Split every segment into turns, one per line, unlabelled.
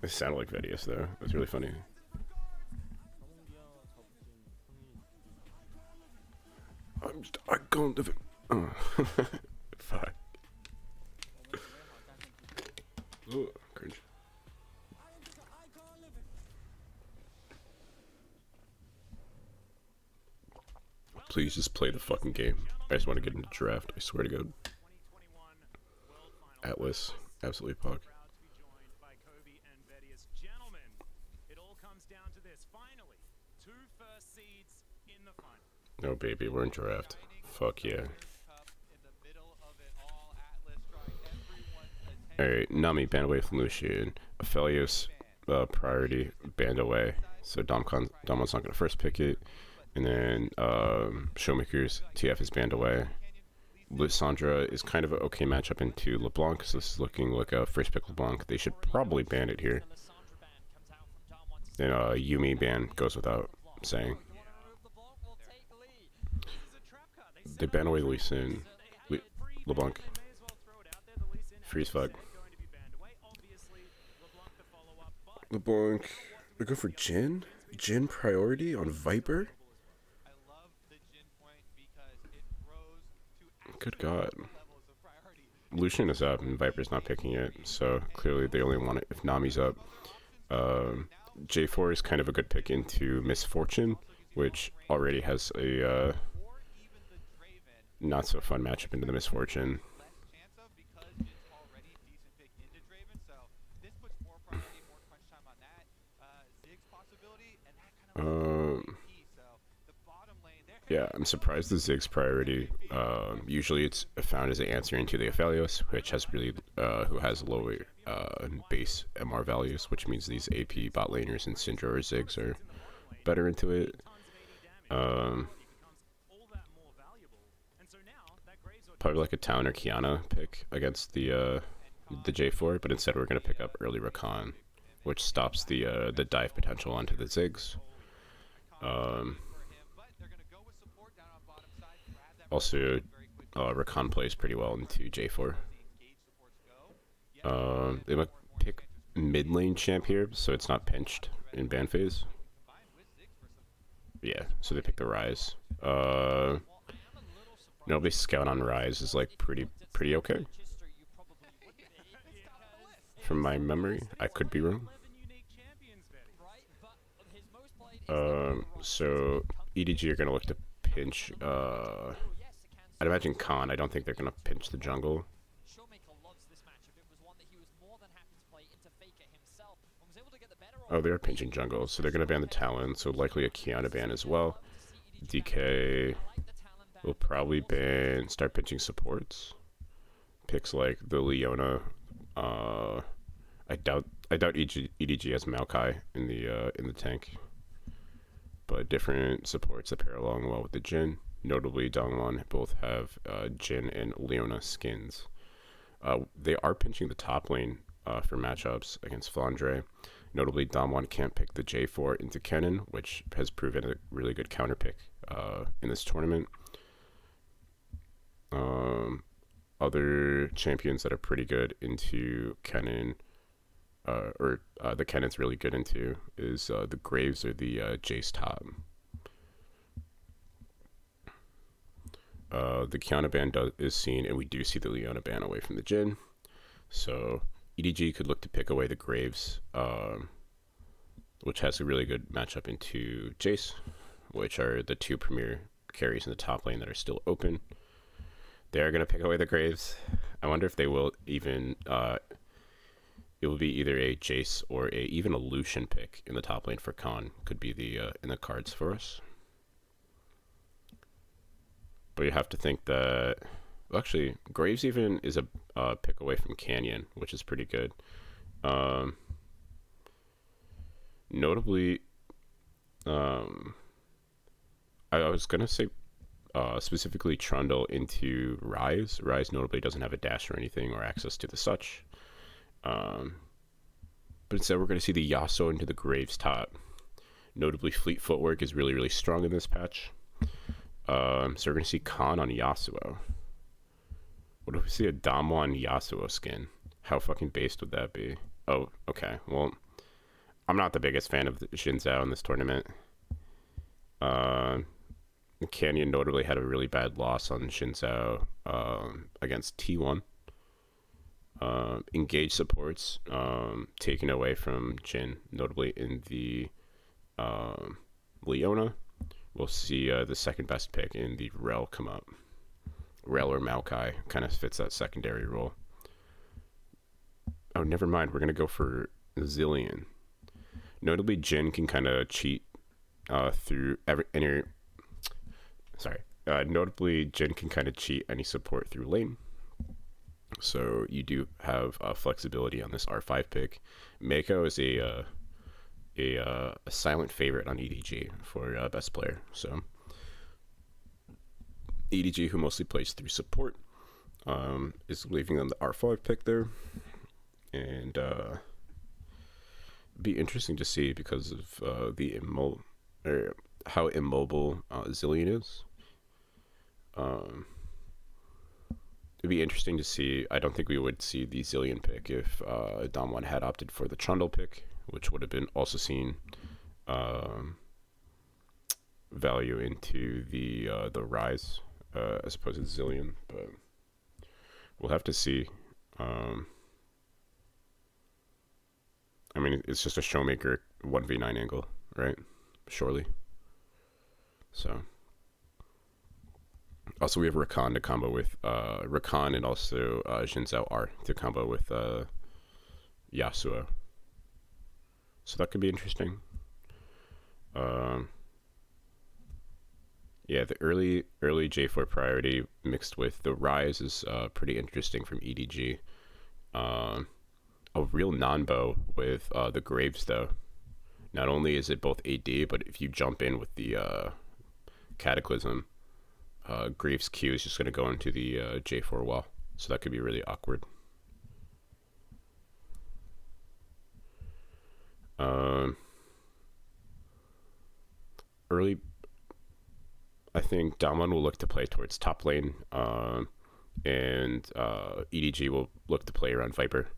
It sounded like Vedius though. It was really funny. I can't live it. Oh. Fuck. Ooh, cringe. Please just play the fucking game. I just want to get into draft. I swear to God. Atlas, absolutely pog. No, baby, we're in draft. Fuck yeah. Alright, Nami banned away from Lucian. Aphelios priority banned away. So Domon's not going to first pick it. And then Showmaker's TF is banned away. Lissandra is kind of an okay matchup into LeBlanc, so this is looking like a first pick LeBlanc. They should probably ban it here. And Yumi ban goes without saying. They ban away Lee Sin. LeBlanc. Freeze fuck. LeBlanc. We go for Jhin? Jhin priority on Viper? Good God. Lucian is up and Viper's not picking it, so clearly they only want it if Nami's up. J4 is kind of a good pick into Misfortune, which already has a not so fun matchup into the Misfortune. Yeah, I'm surprised the Ziggs priority. Usually it's found as an answer into the Aphelios, which has really, who has lower base MR values, which means these AP bot laners and Syndra or Ziggs are better into it. Probably like a Town or Kiana pick against the J4, but instead we're going to pick up early Rakan, which stops the dive potential onto the Ziggs. Also, Rakan plays pretty well into J4. They might pick mid lane champ here, so it's not pinched in ban phase. Yeah, so they pick the Rise. Nobody scout on Rise is like pretty okay. From my memory, I could be wrong. So EDG are gonna look to pinch. I'd imagine Khan. I don't think they're gonna pinch the jungle. Oh, they're pinching jungle, so they're gonna ban the Talon. So likely a Kiana ban as well. DK will probably start pinching supports. Picks like the Leona. I doubt EDG has Maokai in the tank. But different supports that pair along well with the Jhin. Notably, Dongwon both have Jhin and Leona skins. They are pinching the top lane for matchups against Flandre. Notably, Dongwon can't pick the J4 into Kennen, which has proven a really good counter pick in this tournament. Other champions that are pretty good into Kennen, the Kennen's really good into, is the Graves or the Jace top. The Kiana ban is seen, and we do see the Leona ban away from the Jhin. So EDG could look to pick away the Graves, which has a really good matchup into Jace, which are the two premier carries in the top lane that are still open. They're going to pick away the Graves. I wonder if they will even... it will be either a Jace or even a Lucian pick in the top lane for Khan. Could be in the cards for us. But you have to think that... Well, actually, Graves even is a pick away from Canyon, which is pretty good. Notably, I was going to say specifically Trundle into Rise. Rise notably doesn't have a dash or anything or access to the such. But instead we're going to see the Yasuo into the Graves top. Notably, fleet footwork is really, really strong in this patch. So we're going to see Khan on Yasuo. What if we see a Damwon Yasuo skin? How fucking based would that be? Oh, okay. Well, I'm not the biggest fan of Xin Zhao in this tournament. Uh, Canyon notably had a really bad loss on Xin Zhao against T1. Engage supports taken away from Jin, notably in the Leona. We'll see the second best pick in the Rel come up. Rel or Maokai kind of fits that secondary role. Oh, never mind. We're going to go for Zillion. Notably, Jin can kind of cheat through any. Sorry. Notably, Jin can kind of cheat any support through lane. So you do have flexibility on this R5 pick. Mako is a silent favorite on EDG for best player. So EDG, who mostly plays through support, is leaving them the R5 pick there, and be interesting to see because of how immobile Zillion is. It'd be interesting to see. I don't think we would see the Zillion pick if Damwon had opted for the Trundle pick, which would have been also seen value into the Rise as opposed to Zillion, but we'll have to see. I mean, it's just a Showmaker 1v9 angle, right? Surely. So. Also, we have Rakan to combo with Rakan, and also Xin Zhao R to combo with Yasuo. So that could be interesting. Yeah, the early J4 priority mixed with the Rise is pretty interesting from EDG. A real non-bow with the Graves, though. Not only is it both AD, but if you jump in with the Cataclysm, Graves' Q is just going to go into the J4 wall. So that could be really awkward. Early, I think Damwon will look to play towards top lane, and EDG will look to play around Viper.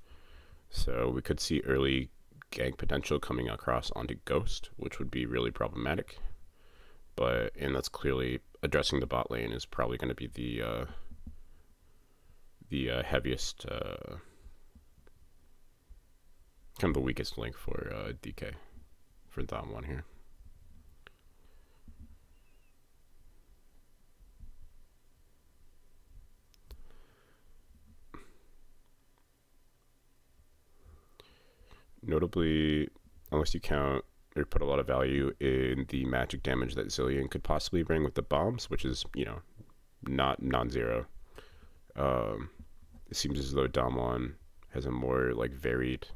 So we could see early gank potential coming across onto Ghost, which would be really problematic. And that's clearly addressing the bot lane is probably going to be the heaviest, kind of the weakest link for DK for Damwon here. Notably, unless you count or put a lot of value in the magic damage that Zillion could possibly bring with the bombs, which is, not non-zero. It seems as though Damwon has a more varied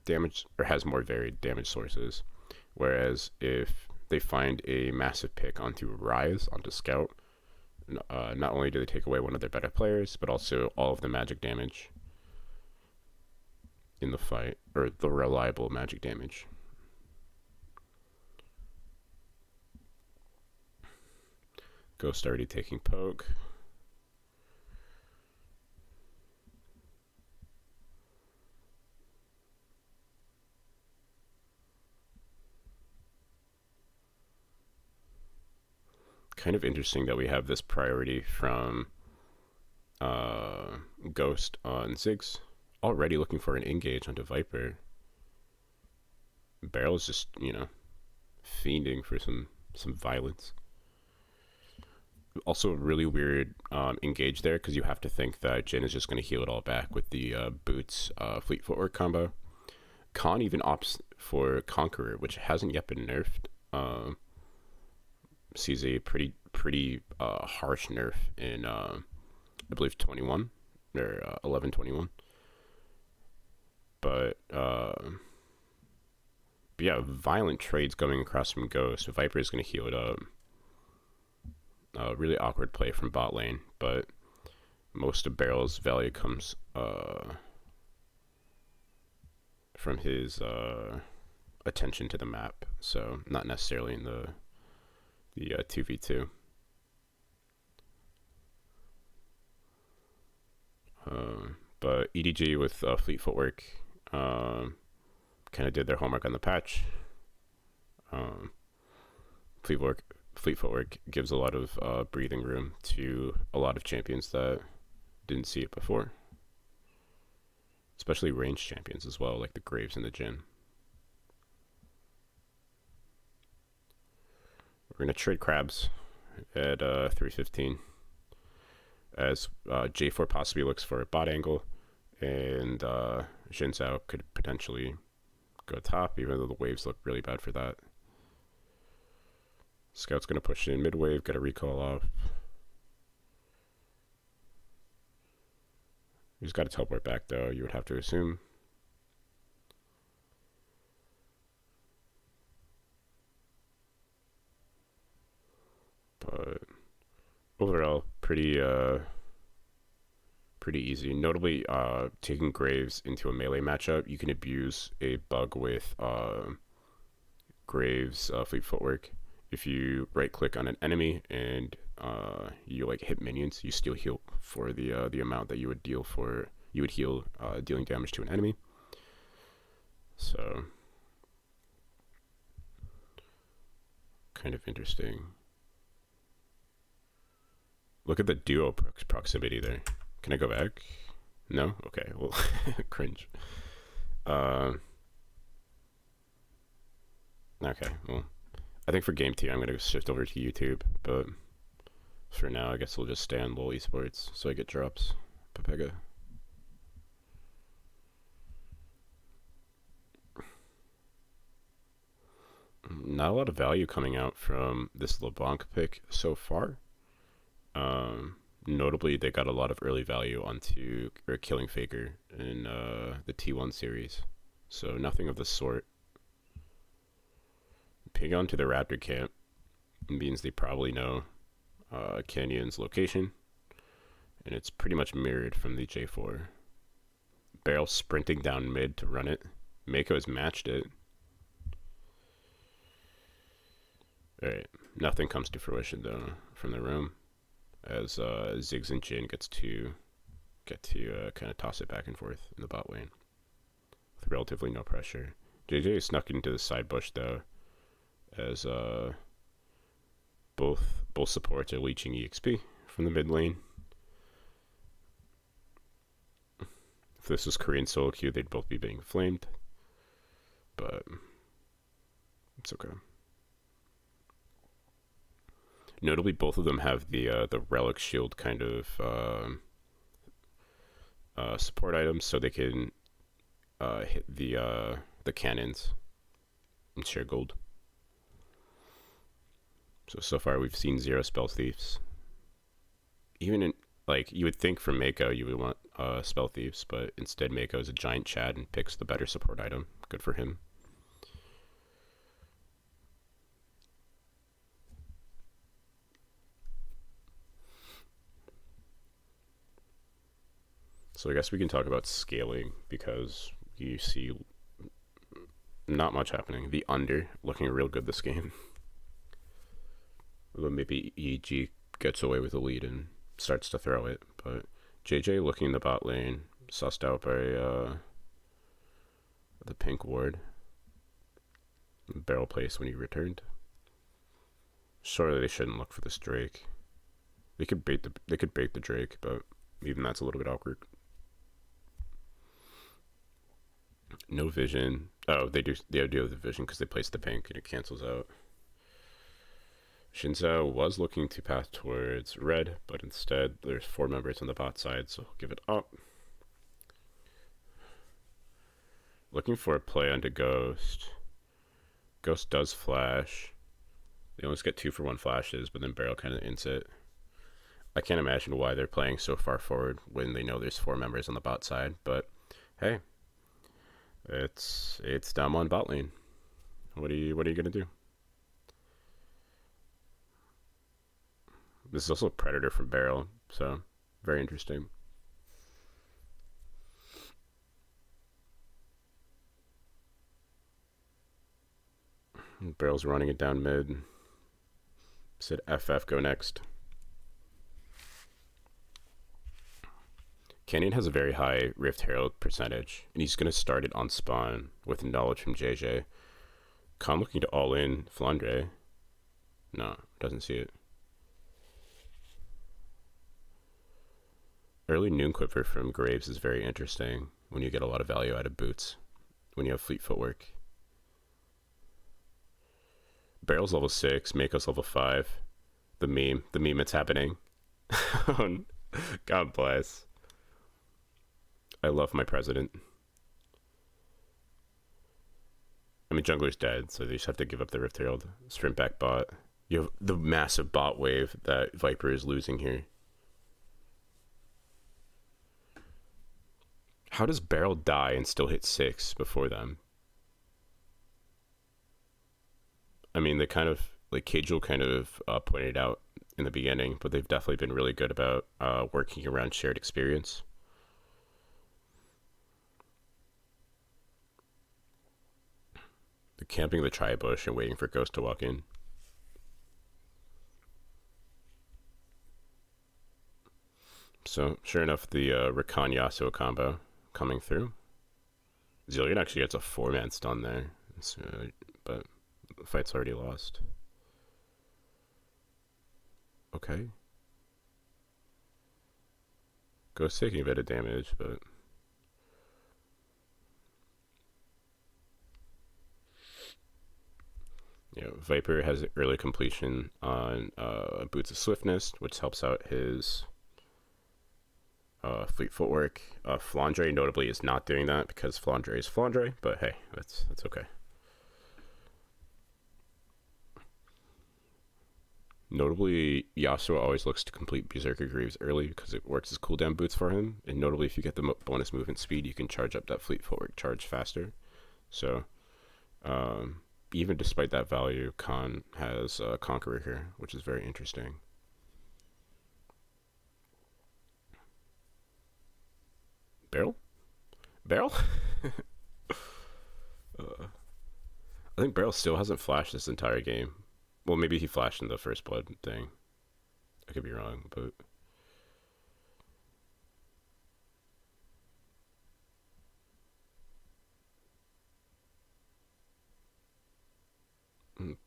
damage, or has more varied damage sources. Whereas if they find a massive pick onto Rise, onto Scout, not only do they take away one of their better players, but also all of the magic damage in the fight, or the reliable magic damage. Ghost already taking poke. Kind of interesting that we have this priority from Ghost on Ziggs. Already looking for an engage onto Viper. Barrel's just, fiending for some violence. Also a really weird engage there, because you have to think that Jin is just going to heal it all back with the boots fleet footwork combo. Khan even opts for Conqueror, which hasn't yet been nerfed. Sees a pretty harsh nerf in I believe 21 or 11/21. But yeah, violent trades going across from Ghost. Viper is going to heal it up. Really awkward play from bot lane, but most of Barrel's value comes from his attention to the map, so not necessarily in the 2v2. But EDG with fleet footwork kind of did their homework on the patch. Fleet footwork gives a lot of breathing room to a lot of champions that didn't see it before, especially ranged champions as well, like the Graves and the Jhin. We're gonna trade crabs at 315 as J4 possibly looks for a bot angle, and Xin Zhao could potentially go top, even though the waves look really bad for that. Scout's gonna push in mid wave, get a recall off. He's got to teleport back though, you would have to assume. But overall, pretty easy. Notably, taking Graves into a melee matchup, you can abuse a bug with Graves fleet footwork. If you right click on an enemy and you like hit minions, you still heal for the amount that you would heal dealing damage to an enemy. So kind of interesting. Look at the duo proximity there. Can I go back? No? Okay, well, cringe. Okay, well, I think for game 2, I'm going to shift over to YouTube, but for now, I guess we'll just stay on LoL Esports so I get drops. Pepega. Not a lot of value coming out from this LeBlanc pick so far. Notably, they got a lot of early value onto Killing Faker in the T1 series, so nothing of the sort. Ping onto the Raptor camp means they probably know Canyon's location, and it's pretty much mirrored from the J4. Barrel sprinting down mid to run it. Mako has matched it. Alright, nothing comes to fruition though from the room, as Ziggs and Jhin get to kind of toss it back and forth in the bot lane with relatively no pressure. JJ snuck into the side bush though, as both supports are leeching EXP from the mid lane. If this was Korean solo queue, they'd both be being flamed, but it's okay. Notably, both of them have the relic shield kind of support items, so they can hit the cannons and share gold. So far we've seen 0 spell thieves. Even in, like, you would think for Mako you would want spell thieves, but instead Mako is a giant Chad and picks the better support item. Good for him. So I guess we can talk about scaling, because you see not much happening. The under looking real good this game. Although maybe EDG gets away with a lead and starts to throw it, but JJ looking in the bot lane, sussed out by the pink ward. Barrel place when he returned. Surely they shouldn't look for this Drake. They could bait the Drake, but even that's a little bit awkward. No vision. Oh, they do have the vision because they placed the pink and it cancels out. Xin Zhao was looking to path towards red, but instead there's 4 members on the bot side, so give it up. Looking for a play onto Ghost. Ghost does flash. They almost get 2-for-1 flashes, but then Barrel kind of ints it. I can't imagine why they're playing so far forward when they know there's 4 members on the bot side, but hey, it's down one bot lane. What are you gonna do? This is also a Predator from Barrel, so very interesting. Barrel's running it down mid. Said FF go next. Canyon has a very high Rift Herald percentage, and he's going to start it on spawn with knowledge from JJ. Khan looking to all in Flandre. No, doesn't see it. Early Noon Quiver from Graves is very interesting when you get a lot of value out of boots, when you have fleet footwork. Barrel's level 6, Mako's level 5. The meme it's happening. God bless. I love my president. I mean, jungler's dead, so they just have to give up the Rift Herald. Sprint back bot. You have the massive bot wave that Viper is losing here. How does Barrel die and still hit 6 before them? I mean, they kind of, like, Cagel kind of pointed out in the beginning, but they've definitely been really good about working around shared experience. They're camping the tri-bush and waiting for Ghost to walk in. So, sure enough, the Rakan Yasuo combo coming through. Zillion actually gets a 4-man stun there, but the fight's already lost. Okay. Ghost taking a bit of damage, but... yeah, Viper has early completion on Boots of Swiftness, which helps out his fleet footwork. Flandre notably is not doing that because Flandre is Flandre, but hey, that's okay. Notably, Yasuo always looks to complete Berserker Greaves early because it works as cooldown boots for him, and notably if you get the bonus movement speed, you can charge up that fleet footwork charge faster. So, even despite that value, Khan has Conqueror here, which is very interesting. Barrel? I think Barrel still hasn't flashed this entire game. Well, maybe he flashed in the first blood thing. I could be wrong, but...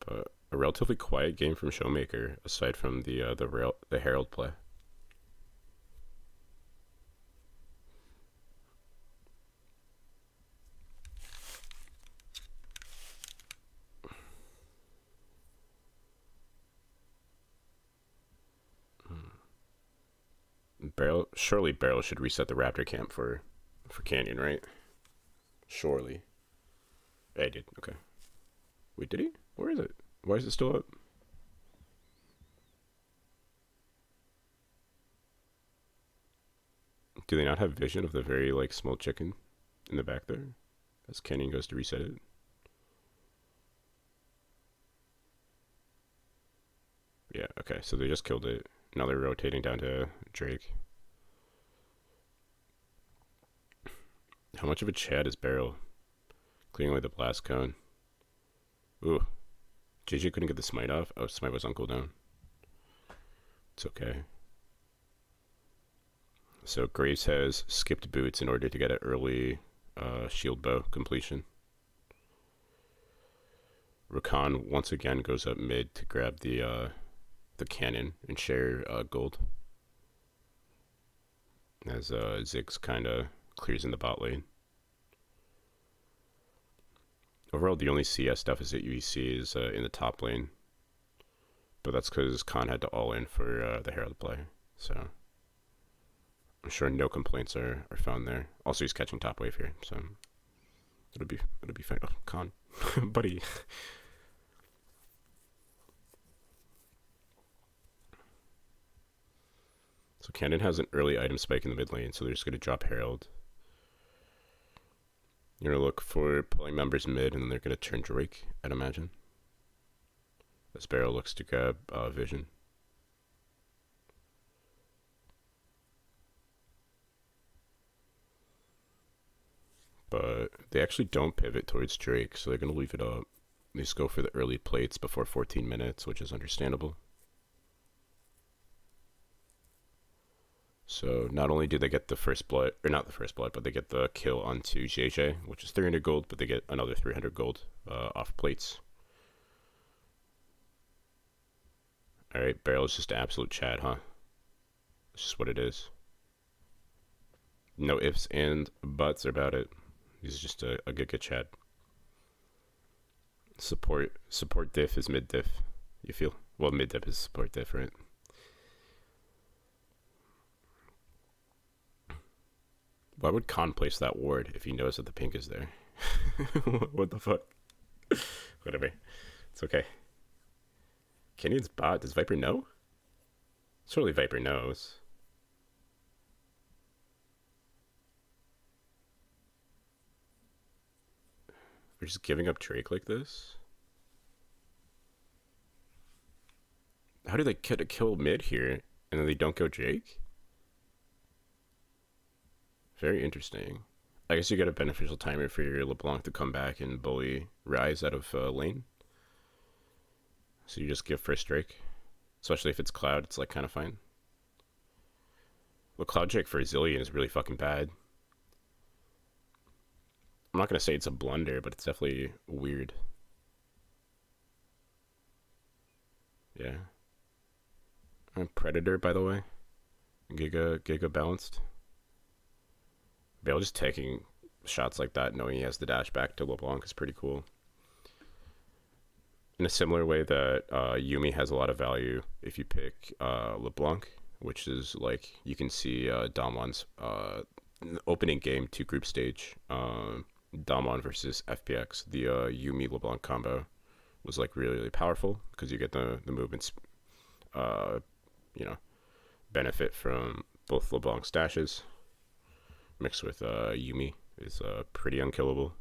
but a relatively quiet game from Showmaker, aside from the Herald play. Surely Barrel should reset the Raptor camp for Canyon, right? Surely. Yeah, I did. Okay. Wait, did he? Where is it? Why is it still up? Do they not have vision of the very, like, small chicken in the back there? As Canyon goes to reset it. Yeah, okay, so they just killed it. Now they're rotating down to Drake. How much of a Chad is Barrel? Clearing away the blast cone. Ooh. JJ couldn't get the smite off. Oh, smite was on cooldown. It's okay. So Graves has skipped boots in order to get an early shield bow completion. Rakan once again goes up mid to grab the cannon and share gold. As Ziggs kind of clears in the bot lane. Overall, the only CS deficit you see is in the top lane. But that's because Khan had to all in for the Herald play. So I'm sure no complaints are found there. Also, he's catching top wave here, so it'll be fine. Oh, Khan, buddy. So Cannon has an early item spike in the mid lane, so they're just going to drop Herald. You're going to look for pulling members mid, and then they're going to turn Drake, I'd imagine. As Barrel looks to grab Vision. But they actually don't pivot towards Drake, so they're going to leave it up. They just go for the early plates before 14 minutes, which is understandable. So not only do they get the first blood, or not the first blood, but they get the kill onto JJ, which is 300 gold, but they get another 300 gold off plates. Alright, barrel is just absolute Chad, huh? It's just what it is. No ifs and buts about it. He's just a Giga Chad. Support diff is mid diff, you feel? Well, mid diff is support diff, right? Why would Khan place that ward if he knows that the pink is there? What the fuck? Whatever. It's okay. Kenyon's bot. Does Viper know? Surely Viper knows. We're just giving up Drake like this? How do they get a kill mid here and then they don't go Drake? Very interesting. I guess you get a beneficial timer for your LeBlanc to come back and bully Rise out of lane. So you just give first Drake. Especially if it's Cloud, it's like kind of fine. Well, Cloud Drake for Zillion is really fucking bad. I'm not going to say it's a blunder, but it's definitely weird. Yeah. I'm Predator, by the way. Giga balanced. Bale just taking shots like that, knowing he has the dash back to LeBlanc is pretty cool. In a similar way that Yuumi has a lot of value if you pick LeBlanc, which is like you can see Damwon's opening game 2 group stage, Damwon versus FPX, the Yuumi LeBlanc combo was like really powerful because you get the movements, benefit from both LeBlanc's dashes mixed with Yuumi is pretty unkillable.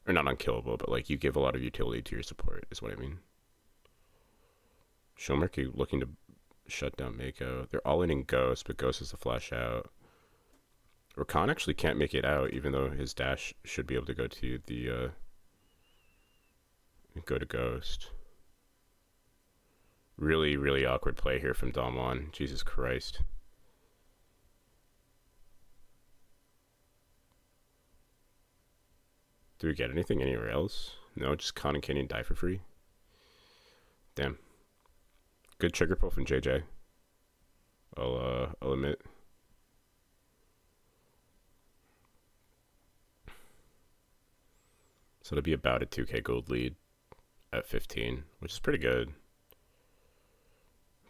Or not unkillable, but like you give a lot of utility to your support is what I mean. Showmerky looking to shut down Mako. They're all in Ghost, but Ghost is a flash out. Rakan actually can't make it out, even though his dash should be able to go to the go to Ghost. Really, really awkward play here from Damwon. Jesus Christ. Do we get anything anywhere else? No, just Khan and Kenyon die for free. Damn. Good trigger pull from JJ. I'll admit. So it'll be about a 2k gold lead at 15, which is pretty good.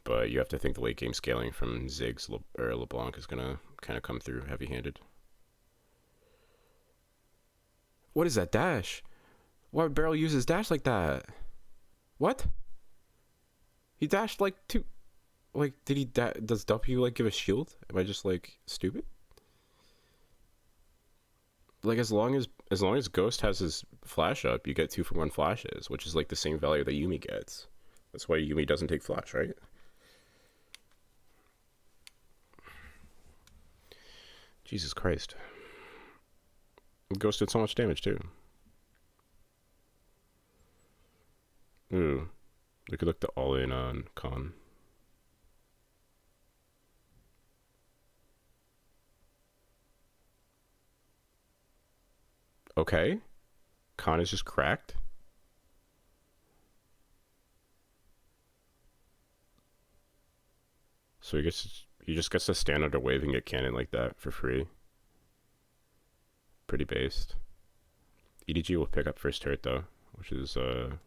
But you have to think the late game scaling from Ziggs or LeBlanc is gonna kind of come through heavy-handed. What is that dash? Why would Barrel use his dash like that? What? He dashed like 2. Like, did he does W like give a shield? Am I just like stupid? Like as long as Ghost has his flash up, you get 2 for 1 flashes, which is like the same value that Yuumi gets. That's why Yuumi doesn't take flash, right? Jesus Christ. Ghost did so much damage too. Ooh. We could look the all-in on Khan. Okay. Khan is just cracked. So he just gets to stand under wave and get cannon like that for free. Pretty based. EDG will pick up first turret though, which is a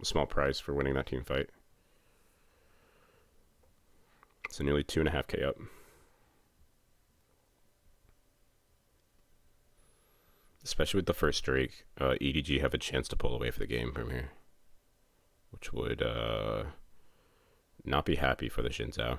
small prize for winning that team fight. So nearly 2.5k up. Especially with the first Drake, EDG have a chance to pull away for the game from here, which would not be happy for the Xin Zhao.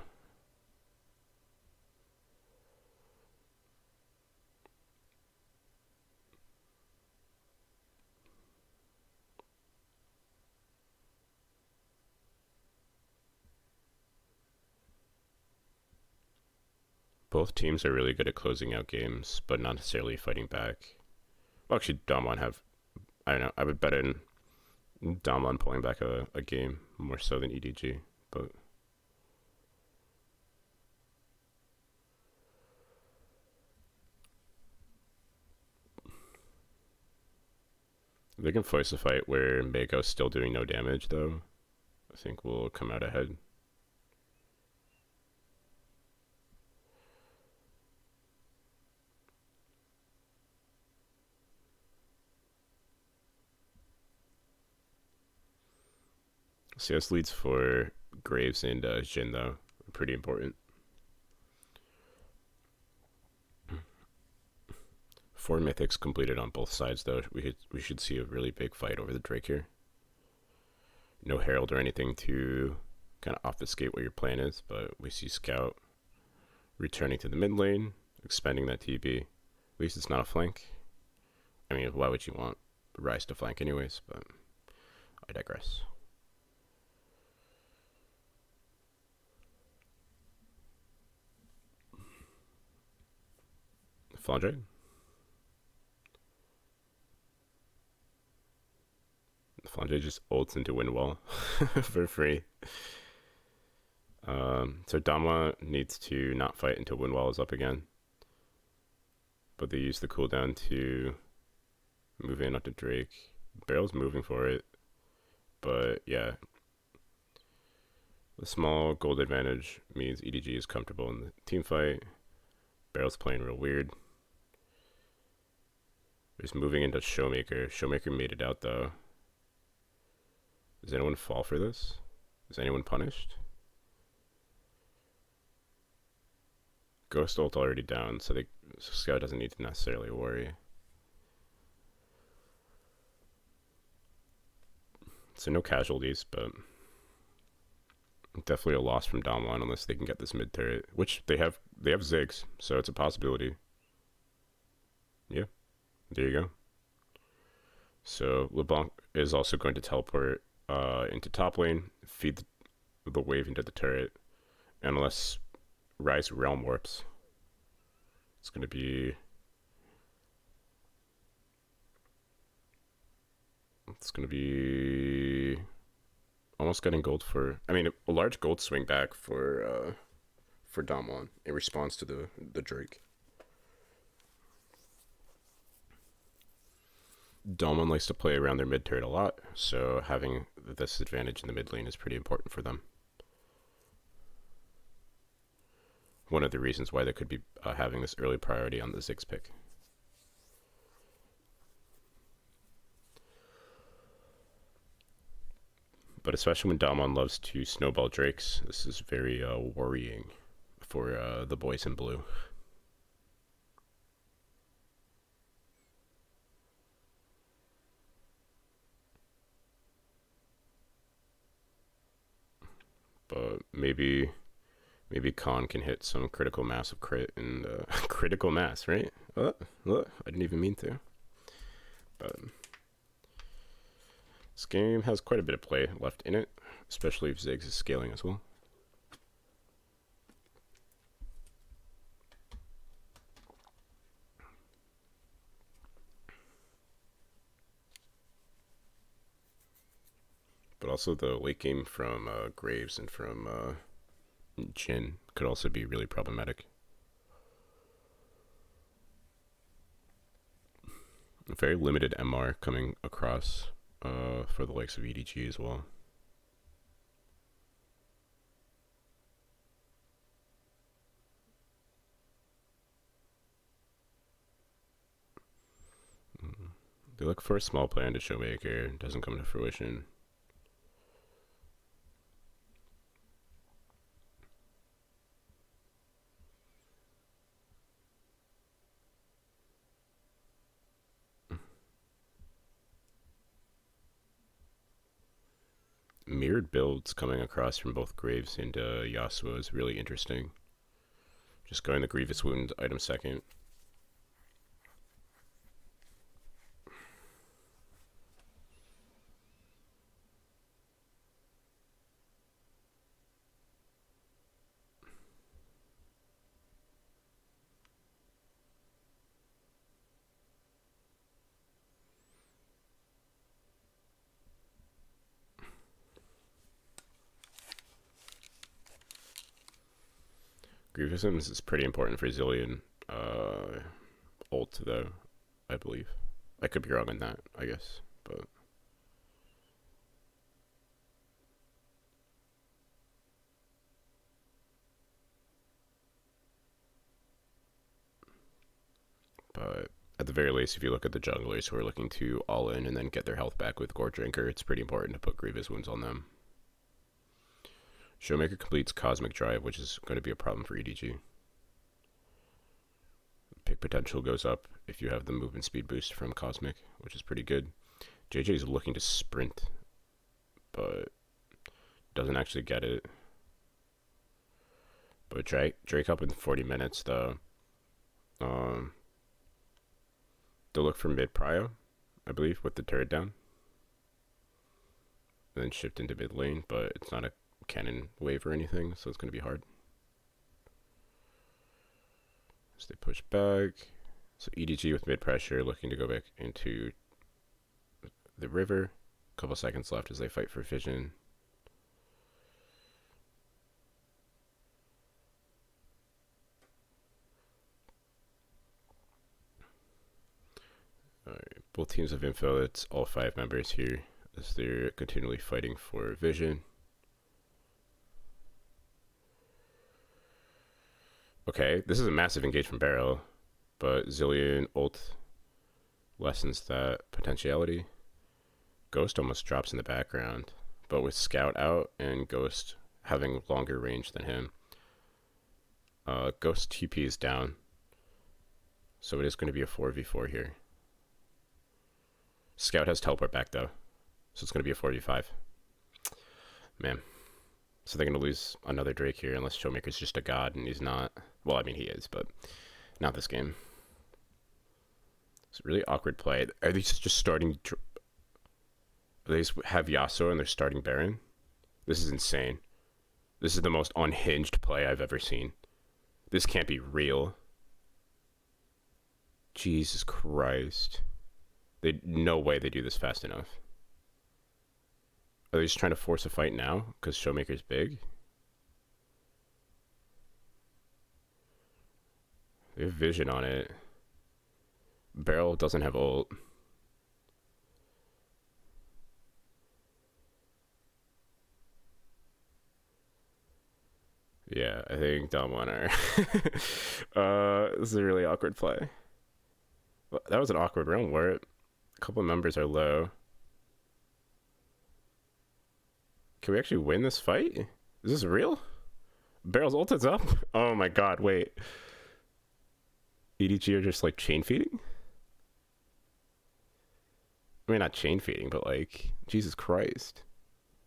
Both teams are really good at closing out games, but not necessarily fighting back. Well, actually, Damwon have... I don't know. I would bet in Damwon pulling back a game more so than EDG, but... They can force a fight where Mago's still doing no damage, though. I think we'll come out ahead. CS leads for Graves and Jin, though. Pretty important. 4 mythics completed on both sides, though. We should see a really big fight over the Drake here. No Herald or anything to kind of obfuscate what your plan is, but we see Scout returning to the mid lane, expending that TB. At least it's not a flank. I mean, why would you want Ryze to flank anyways, but I digress. Flandre? Flandre just ults into Windwall for free. So Dama needs to not fight until Windwall is up again. But they use the cooldown to move in onto Drake. Barrel's moving for it. But yeah. The small gold advantage means EDG is comfortable in the team fight. Barrel's playing real weird. Just moving into Showmaker. Showmaker made it out though. Does anyone fall for this? Is anyone punished? Ghost ult already down, so Scout doesn't need to necessarily worry. So no casualties, but definitely a loss from Domlon unless they can get this mid turret, which they have Ziggs, so it's a possibility. Yeah, there you go. So LeBlanc is also going to teleport into top lane, feed the wave into the turret, and unless Ryze Realm Warps, it's going to be almost getting gold for, I mean, a large gold swing back for Domlon in response to the Drake. Domlon likes to play around their mid turret a lot, so having this advantage in the mid lane is pretty important for them. One of the reasons why they could be having this early priority on the Ziggs pick. But especially when Domlon loves to snowball Drakes, this is very worrying for the boys in blue. But maybe Khan can hit some critical mass of crit and critical mass, right? I didn't even mean to. But this game has quite a bit of play left in it, especially if Ziggs is scaling as well. But also the late game from Graves and from Jin could also be really problematic. Very limited MR coming across for the likes of EDG as well. They look for a small plan to Showmaker, doesn't come to fruition. Mirrored builds coming across from both Graves and Yasuo is really interesting. Just going the Grievous Wound item second. Grievous is pretty important for Zillion ult though, I believe. I could be wrong on that, I guess. but at the very least, if you look at the junglers who are looking to all in and then get their health back with Gore Drinker, it's pretty important to put Grievous Wounds on them. Showmaker completes Cosmic Drive, which is going to be a problem for EDG. Pick potential goes up if you have the movement speed boost from Cosmic, which is pretty good. JJ is looking to sprint, but doesn't actually get it. But Drake up in 40 minutes, though. They'll look for mid prio, I believe, with the turret down. And then shift into mid lane, but it's not a cannon wave or anything, so it's going to be hard. So they push back. So EDG with mid pressure, looking to go back into the river. A couple seconds left as they fight for vision. Alright, both teams have info. It's all 5 members here as they're continually fighting for vision. Okay, this is a massive engage from Barrel, but Zilean ult lessens that potentiality. Ghost almost drops in the background, but with Scout out and Ghost having longer range than him, Ghost TP is down, so it is going to be a 4v4 here. Scout has teleport back though, so it's going to be a 4v5. Man. So they're going to lose another Drake here unless Showmaker's just a god, and he's not. Well, I mean, he is, but not this game. It's a really awkward play. Are they just starting... They have Yasuo and they're starting Baron? This is insane. This is the most unhinged play I've ever seen. This can't be real. Jesus Christ. No way they do this fast enough. Are they just trying to force a fight now because Showmaker's big? They have vision on it. Barrel doesn't have ult. Yeah, I think Dom winner. This is a really awkward play. Well, that was an awkward round where a couple of members are low. Can we actually win this fight? Is this real? Barrel's ult is up? Oh my god, wait. EDG are just like chain feeding? I mean, not chain feeding, but like, Jesus Christ.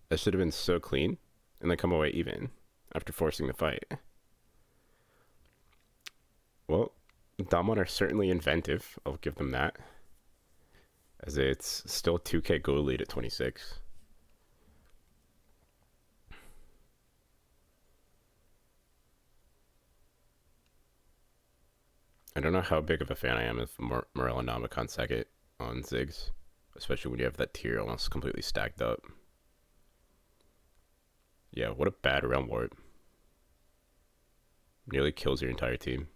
That should have been so clean. And they come away even after forcing the fight. Well, Damwon are certainly inventive. I'll give them that. As it's still 2k goal lead at 26. I don't know how big of a fan I am of Morel and Namicon second on Ziggs, especially when you have that tier almost completely stacked up. Yeah, what a bad round ward. Nearly kills your entire team.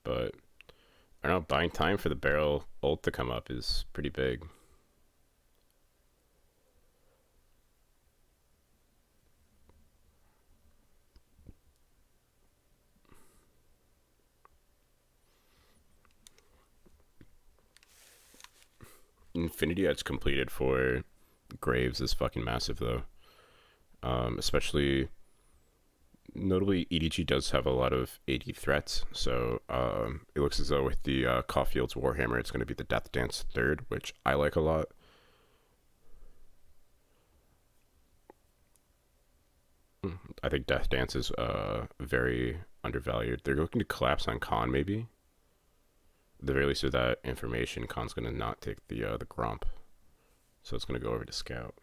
But I don't know, buying time for the Barrel ult to come up is pretty big. Infinity Edge completed for Graves is fucking massive though. Especially notably EDG does have a lot of AD threats, so it looks as though with the Caulfield's Warhammer it's going to be the Death Dance third, which I like a lot. I think Death Dance is very undervalued. They're looking to collapse on Khan maybe. At the very least with that information, Khan's going to not take the Gromp. So it's going to go over to Scout.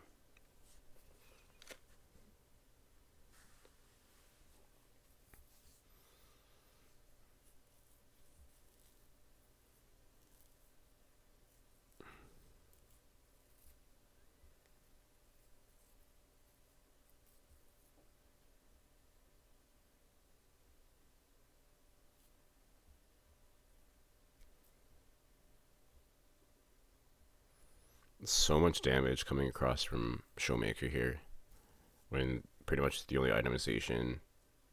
So much damage coming across from Showmaker here, when pretty much the only itemization,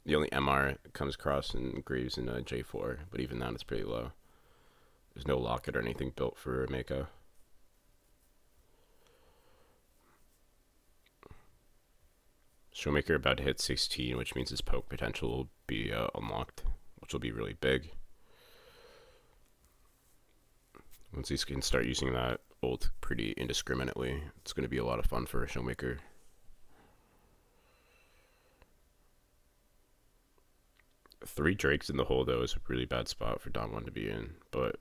the only MR comes across in Greaves in J4, but even that is pretty low. There's no locket or anything built for Mako. Showmaker about to hit 16, which means his poke potential will be unlocked, which will be really big. Once he can start using that ult pretty indiscriminately, it's going to be a lot of fun for Showmaker. Three Drakes in the hole, though, is a really bad spot for Don 1 to be in, but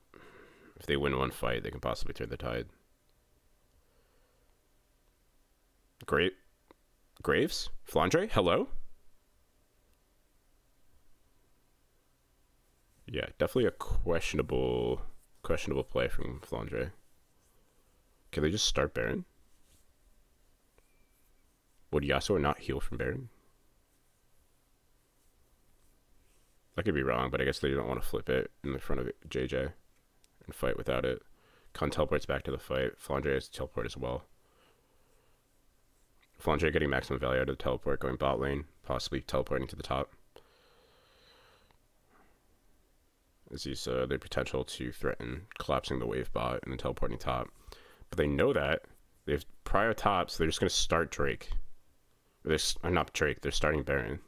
if they win one fight, they can possibly turn the tide. Great. Graves? Flandre? Hello? Yeah, definitely a questionable play from Flandre. Can they just start Baron? Would Yasuo not heal from Baron? I could be wrong, but I guess they don't want to flip it in the front of JJ and fight without it. Khan teleports back to the fight. Flandre has to teleport as well. Flandre getting maximum value out of the teleport, going bot lane, possibly teleporting to the top. This is their potential to threaten collapsing the wave bot and then teleporting top. But they know that. They have prior top, so they're just going to start Drake. Or not Drake, they're starting Baron.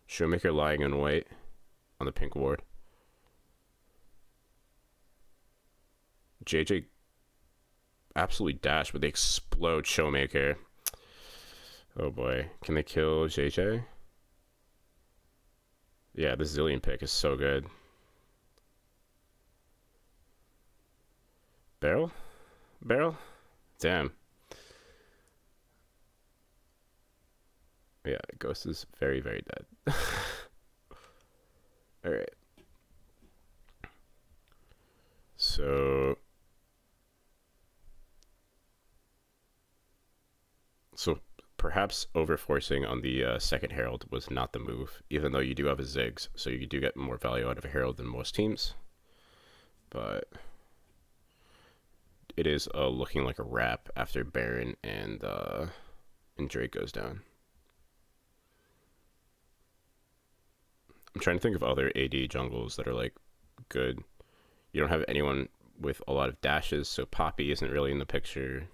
Showmaker lying in white on the pink ward. JJ absolutely dash, but they explode Showmaker. Oh boy. Can they kill JJ? Yeah, the Zillion pick is so good. Barrel? Barrel? Damn. Yeah, Ghost is very, very dead. Alright. So perhaps overforcing on the second Herald was not the move, even though you do have a Ziggs, so you do get more value out of a Herald than most teams. But it is looking like a wrap after Baron and Drake goes down. I'm trying to think of other AD jungles that are like good. You don't have anyone with a lot of dashes, so Poppy isn't really in the picture.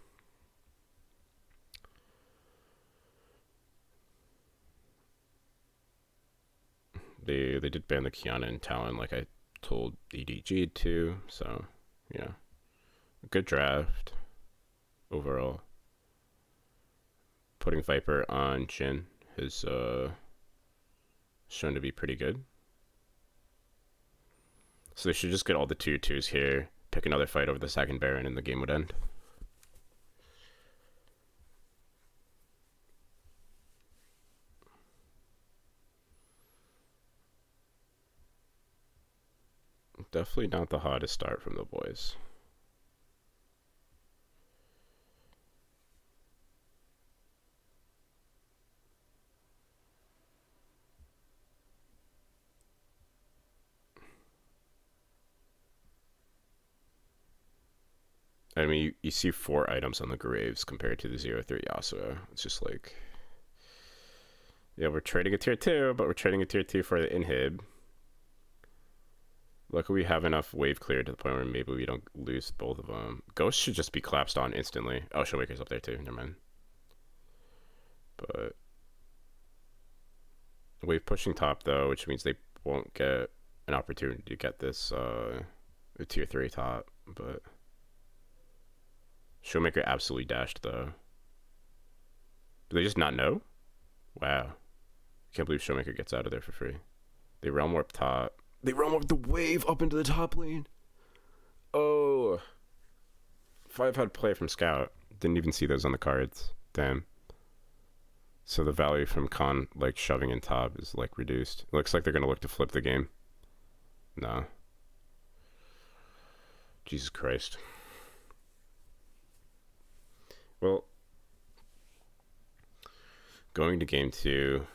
They did ban the Kiana and Talon like I told EDG to, so yeah. Good draft overall. Putting Viper on Jhin has shown to be pretty good. So they should just get all the 2-2s here, pick another fight over the second Baron, and the game would end. Definitely not the hottest start from the boys. I mean, you see 4 items on the Graves compared to the 0-3 Yasuo. It's just like, yeah, we're trading a tier 2, but we're trading a tier 2 for the inhib. Luckily, we have enough wave clear to the point where maybe we don't lose both of them. Ghost should just be collapsed on instantly. Oh, Showmaker's up there too. Never mind. But wave pushing top though, which means they won't get an opportunity to get this tier 3 top. But Showmaker absolutely dashed though. Do they just not know? Wow. Can't believe Showmaker gets out of there for free. They realm warp top. They realm warp the wave up into the top lane. Oh. 5 had play from Scout. Didn't even see those on the cards. Damn. So the value from Khan like shoving in top is like reduced. It looks like they're gonna look to flip the game. No. Jesus Christ. Well, going to game 2,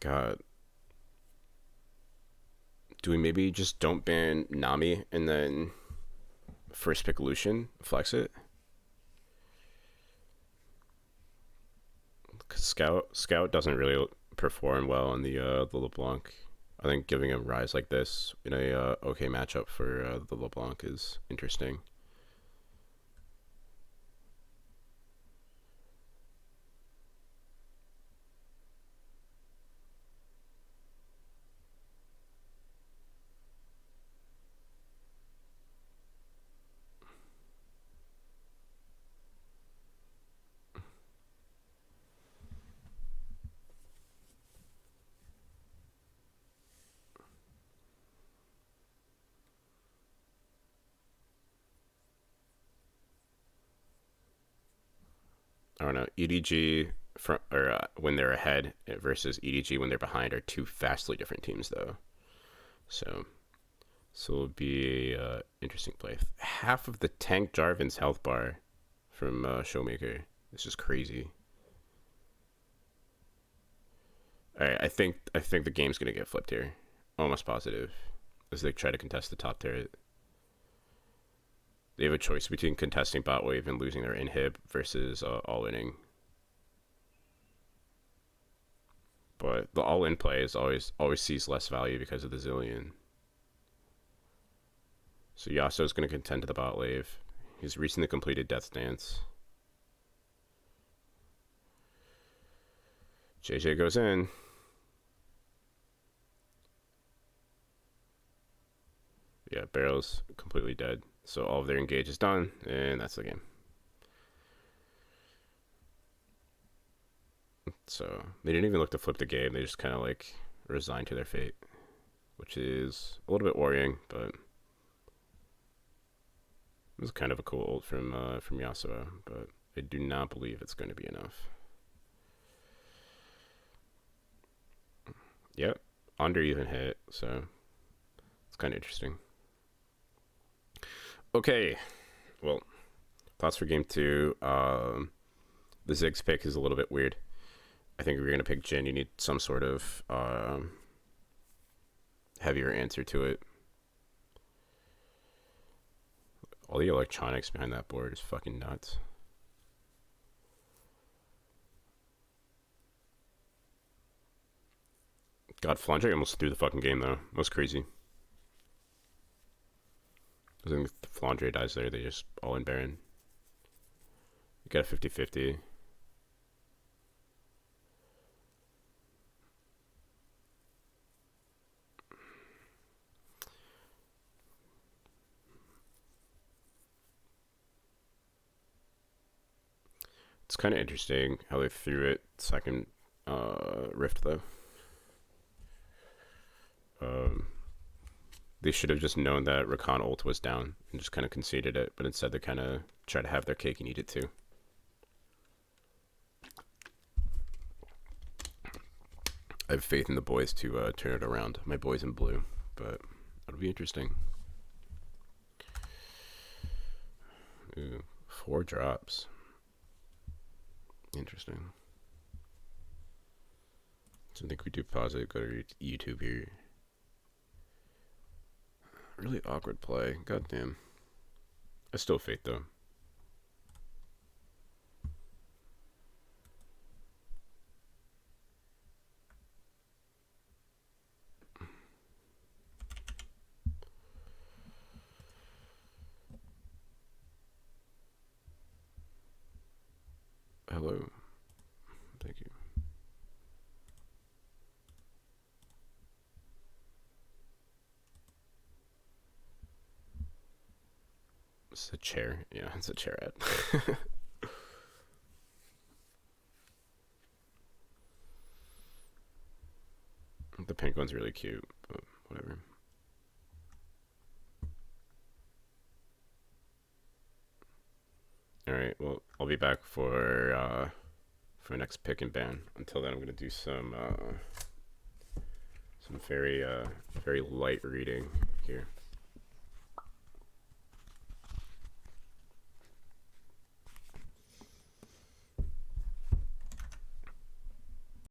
God. Do we maybe just don't ban Nami and then first pick Lucian, flex it? Cause Scout doesn't really perform well on the LeBlanc. I think giving him Rise like this in a okay matchup for the LeBlanc is interesting. I don't know. EDG when they're ahead versus EDG when they're behind are two vastly different teams, though. So it'll be interesting play. Half of the tank Jarvan's health bar from Showmaker. This is crazy. All right, I think the game's gonna get flipped here. Almost positive, as they try to contest the top turret. They have a choice between contesting bot wave and losing their inhib versus all-inning. But the all-in play is always sees less value because of the Zillion. So Yasuo's going to contend to the bot wave. He's recently completed Death Dance. JJ goes in. Yeah, Barrel's completely dead. So all of their engage is done, and that's the game. So they didn't even look to flip the game. They just kind of like resigned to their fate, which is a little bit worrying, but it was kind of a cool ult from Yasuo, but I do not believe it's going to be enough. Yep, under even hit, so it's kind of interesting. Okay, well, thoughts for game 2. The Ziggs pick is a little bit weird. I think if you're going to pick Jhin, you need some sort of heavier answer to it. All the electronics behind that board is fucking nuts. God, Flandre almost threw the fucking game, though. That was crazy. I think if Flandre dies there, they just all in Baron. You got a 50-50. It's kind of interesting how they threw it second Rift, though. They should have just known that Rakan ult was down and just kind of conceded it, but instead they kind of tried to have their cake and eat it too. I have faith in the boys to turn it around. My boys in blue, but it'll be interesting. Ooh, 4 drops. Interesting. So I think we do pause it, go to YouTube here. Really awkward play. God damn. I still faith though. Hello. Thank you. It's a chair. Yeah, it's a chair ad. The pink one's really cute, but whatever. Alright, well, I'll be back for next pick and ban. Until then, I'm going to do some very light reading here.